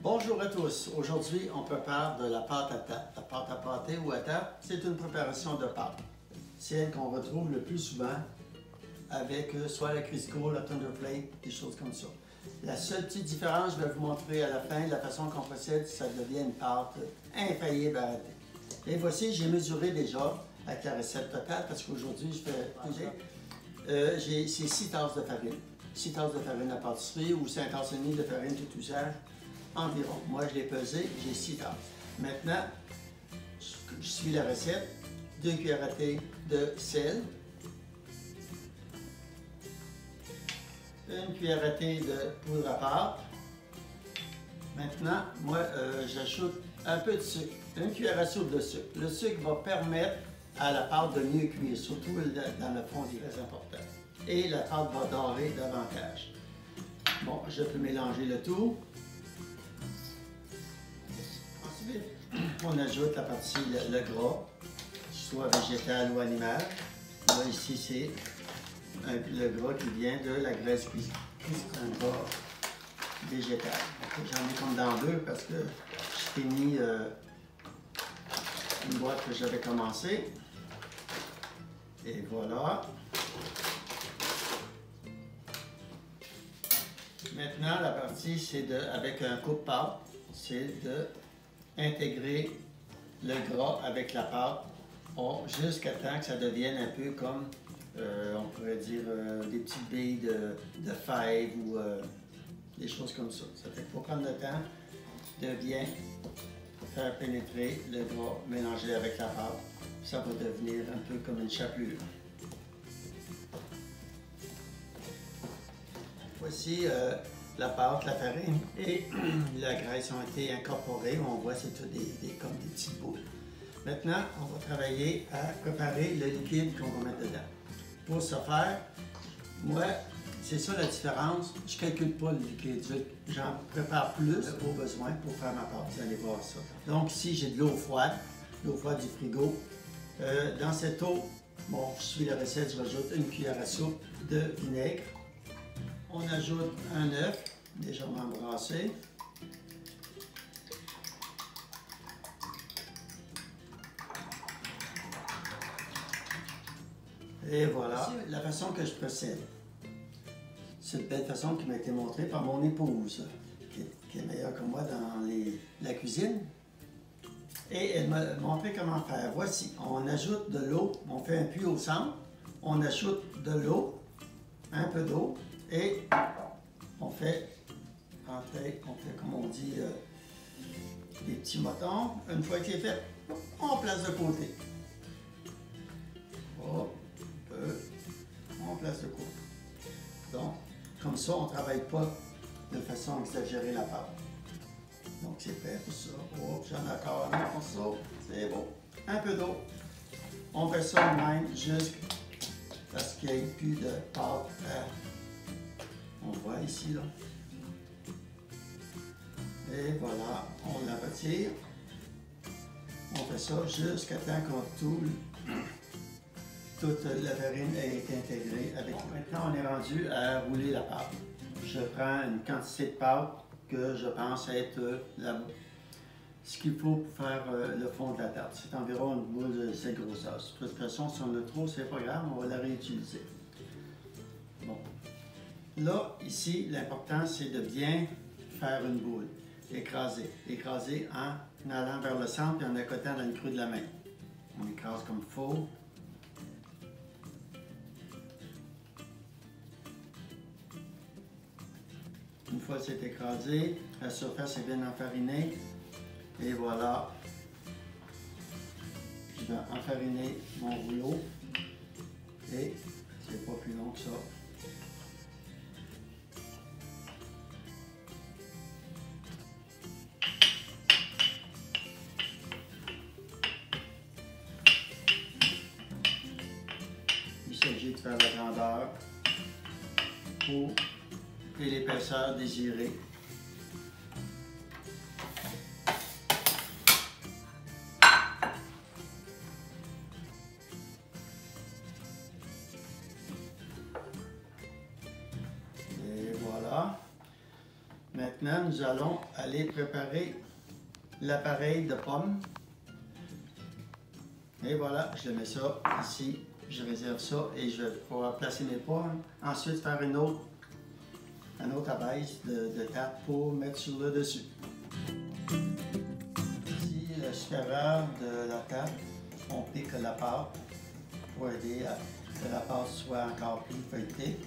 Bonjour à tous. Aujourd'hui, on prépare de la pâte à tarte. La pâte à pâté ou à tarte, c'est une préparation de pâte. C'est elle qu'on retrouve le plus souvent avec soit la Crisco, la Thunder Flake, des choses comme ça. La seule petite différence, je vais vous montrer à la fin, la façon qu'on procède, ça devient une pâte infaillible à rater. Et voici, j'ai mesuré déjà avec la recette totale, parce qu'aujourd'hui, je fais c'est 6 tasses de farine. 6 tasses de farine à pâtisserie ou 5 tasses et demie de farine tout usage environ. Moi, je l'ai pesé, j'ai 6 tasses. Maintenant, je suis la recette. 2 cuillères à thé de sel. 1 cuillère à thé de poudre à pâte. Maintenant, moi, j'ajoute un peu de sucre. 1 cuillère à soupe de sucre. Le sucre va permettre à la pâte de mieux cuire, surtout dans le fond, c'est très important. Et la pâte va dorer davantage. Bon, je peux mélanger le tout. Ensuite, on ajoute la partie, le gras, soit végétal ou animal. Là, ici, c'est le gras qui vient de la graisse cuisine. C'est un gras végétal. J'en ai comme dans deux parce que je finis une boîte que j'avais commencé. Et voilà. Maintenant, la partie, c'est avec un coupe-pâte, c'est d'intégrer le gras avec la pâte jusqu'à temps que ça devienne un peu comme, on pourrait dire, des petites billes de fèves ou des choses comme ça. Ça fait qu'il faut prendre le temps de bien faire pénétrer le gras mélangé avec la pâte. Ça va devenir un peu comme une chapelure. Voici la pâte, la farine et la graisse ont été incorporées. On voit c'est tout comme des petites boules. Maintenant, on va travailler à préparer le liquide qu'on va mettre dedans. Pour ce faire, moi, c'est ça la différence. Je ne calcule pas le liquide. J'en prépare plus au besoin pour faire ma pâte. Vous allez voir ça. Donc ici, j'ai de l'eau froide du frigo. Dans cette eau, bon, je suis la recette, je rajoute 1 cuillère à soupe de vinaigre. On ajoute un œuf légèrement brassé. Et voilà la façon que je procède. Cette belle façon qui m'a été montrée par mon épouse, qui est meilleure que moi dans la cuisine. Et elle m'a montré comment faire. Voici, on ajoute de l'eau, on fait un puits au centre, on ajoute de l'eau, un peu d'eau, et on fait rentrer, comme on dit, des petits motons. Une fois qu'il est fait, on place de côté. Hop, on place de côté. Donc, comme ça, on ne travaille pas de façon exagérée la pâte. Donc, c'est prêt pour ça. Oh, j'en ai encore un pour ça. C'est beau. Un peu d'eau. On fait ça de même jusqu'à ce qu'il n'y ait plus de pâte. On voit ici, là. Et voilà, on la retire. On fait ça jusqu'à temps que toute la farine ait été intégrée avec nous. Maintenant, on est rendu à rouler la pâte. Je prends une quantité de pâte que je pense être ce qu'il faut pour faire le fond de la tarte. C'est environ une boule de cette grosseur. De toute façon, si on a trop, c'est pas grave, on va la réutiliser. Bon. Là, ici, l'important, c'est de bien faire une boule. Écraser. Écraser en allant vers le centre et en accotant dans le creux de la main. On écrase comme il faut. Une fois que c'est écrasé, la surface est bien enfarinée. Et voilà. Je vais enfariner mon rouleau. Et c'est pas plus long que ça. Il s'agit de faire la grandeur et l'épaisseur désirée. Et voilà. Maintenant, maintenant, nous allons aller préparer l'appareil de pommes. Et voilà, je mets ça ici. Je réserve ça et je vais pouvoir placer mes pommes. Ensuite, faire un autre abaisse de tarte pour mettre sur le dessus. Ici, le supérieur de la tarte, on pique la pâte pour aider à que la pâte soit encore plus feuilletée.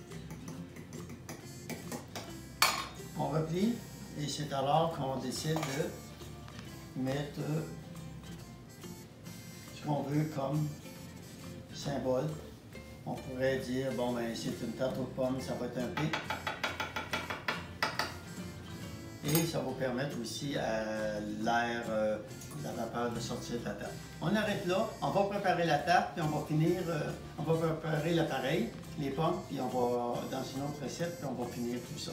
On replie et c'est alors qu'on décide de mettre ce qu'on veut comme symbole. On pourrait dire, bon, ben, c'est une tarte aux pommes, ça va être un pic. Et ça va permettre aussi à l'air, la vapeur de sortir de la tarte. On arrête là, on va préparer la tarte, puis on va finir, on va préparer l'appareil, les pommes, puis on va dans une autre recette, puis on va finir tout ça.